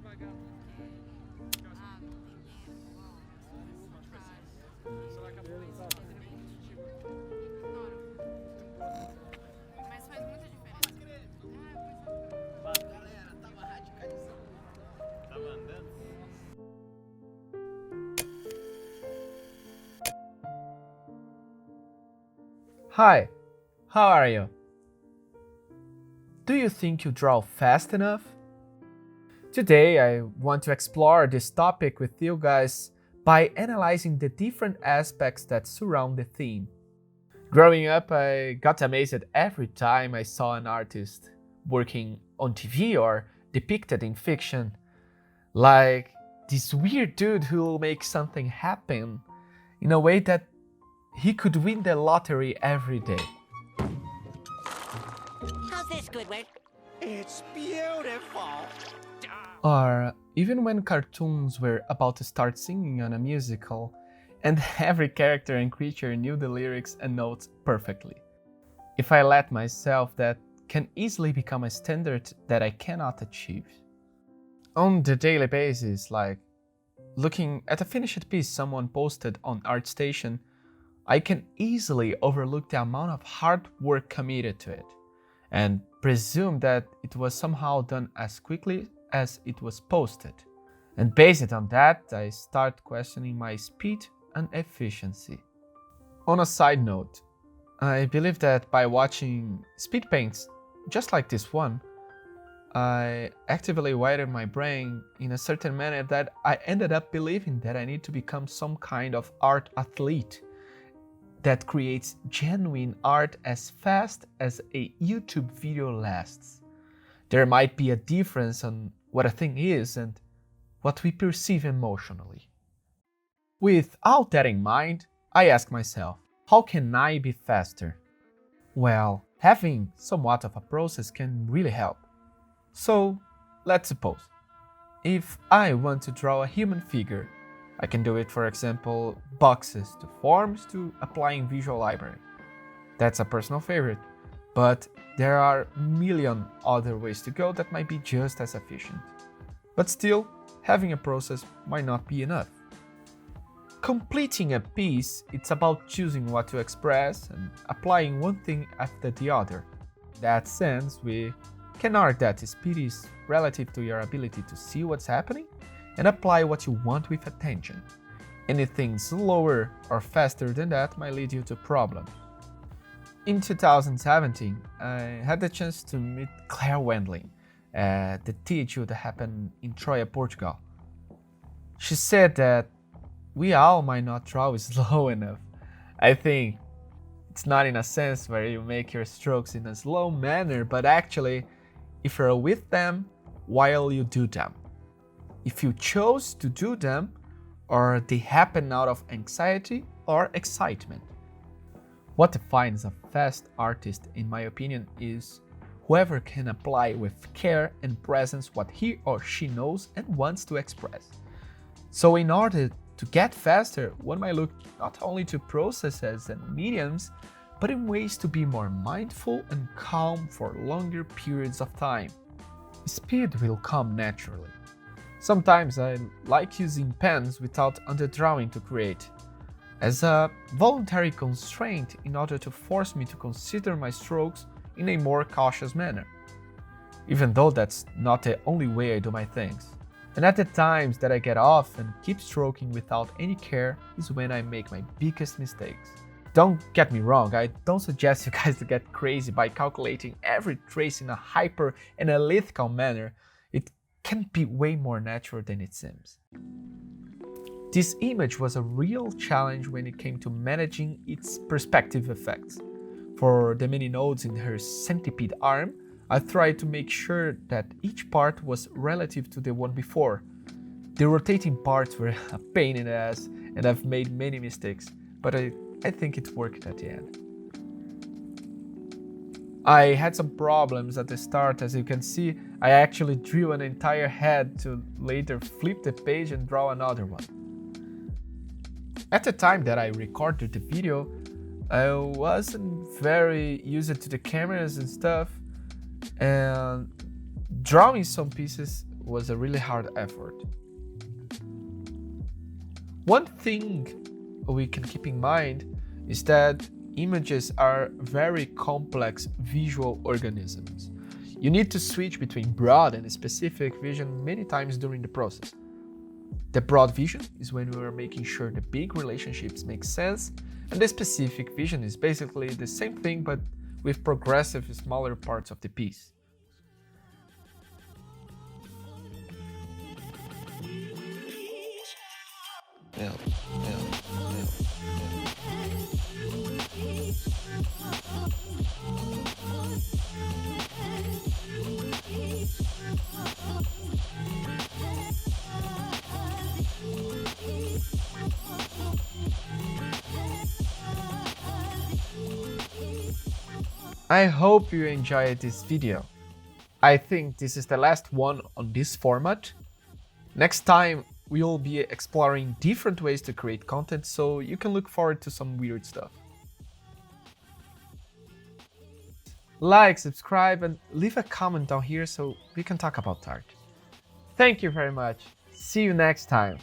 Mas faz muita diferença. Hi, how are you? Do you think you draw fast enough? Today, I want to explore this topic with you guys by analyzing the different aspects that surround the theme. Growing up, I got amazed every time I saw an artist working on TV or depicted in fiction, like this weird dude who will make something happen in a way that he could win the lottery every day. How's this, Squidward? It's beautiful. Or even when cartoons were about to start singing on a musical, and every character and creature knew the lyrics and notes perfectly. If I let myself, that can easily become a standard that I cannot achieve. On the daily basis, like looking at a finished piece someone posted on ArtStation, I can easily overlook the amount of hard work committed to it and presume that it was somehow done as quickly as it was posted. And based on that, I start questioning my speed and efficiency. On a side note, I believe that by watching speed paints just like this one, I actively wired my brain in a certain manner that I ended up believing that I need to become some kind of art athlete that creates genuine art as fast as a YouTube video lasts. There might be a difference on what a thing is and what we perceive emotionally. With all that in mind, I ask myself, how can I be faster? Well, having somewhat of a process can really help. So, let's suppose, if I want to draw a human figure, I can do it, for example, boxes to forms to applying Visual Library. That's a personal favorite, but there are a million other ways to go that might be just as efficient. But still, having a process might not be enough. Completing a piece, it's about choosing what to express and applying one thing after the other. In that sense, we can argue that speed is relative to your ability to see what's happening and apply what you want with attention. Anything slower or faster than that might lead you to problems. In 2017, I had the chance to meet Claire Wendling at the THU that happened in Troia, Portugal. She said that we all might not draw slow enough. I think it's not in a sense where you make your strokes in a slow manner, but actually, if you're with them while you do them. If you chose to do them, or they happen out of anxiety or excitement. What defines a fast artist, in my opinion, is whoever can apply with care and presence what he or she knows and wants to express. So in order to get faster, one might look not only to processes and mediums, but in ways to be more mindful and calm for longer periods of time. Speed will come naturally. Sometimes I like using pens without underdrawing to create, as a voluntary constraint in order to force me to consider my strokes in a more cautious manner, even though that's not the only way I do my things. And at the times that I get off and keep stroking without any care is when I make my biggest mistakes. Don't get me wrong, I don't suggest you guys to get crazy by calculating every trace in a hyper analytical manner. It can be way more natural than it seems. This image was a real challenge when it came to managing its perspective effects. For the many nodes in her centipede arm, I tried to make sure that each part was relative to the one before. The rotating parts were a pain in the ass and I've made many mistakes, but I think it worked at the end. I had some problems at the start. As you can see, I actually drew an entire head to later flip the page and draw another one. At the time that I recorded the video, I wasn't very used to the cameras and stuff, and drawing some pieces was a really hard effort. One thing we can keep in mind is that images are very complex visual organisms. You need to switch between broad and specific vision many times during the process. The broad vision is when we are making sure the big relationships make sense, and the specific vision is basically the same thing but with progressive smaller parts of the piece. I hope you enjoyed this video. I think this is the last one on this format. Next time we will be exploring different ways to create content, so you can look forward to some weird stuff. Like, subscribe, and leave a comment down here so we can talk about art. Thank you very much. See you next time.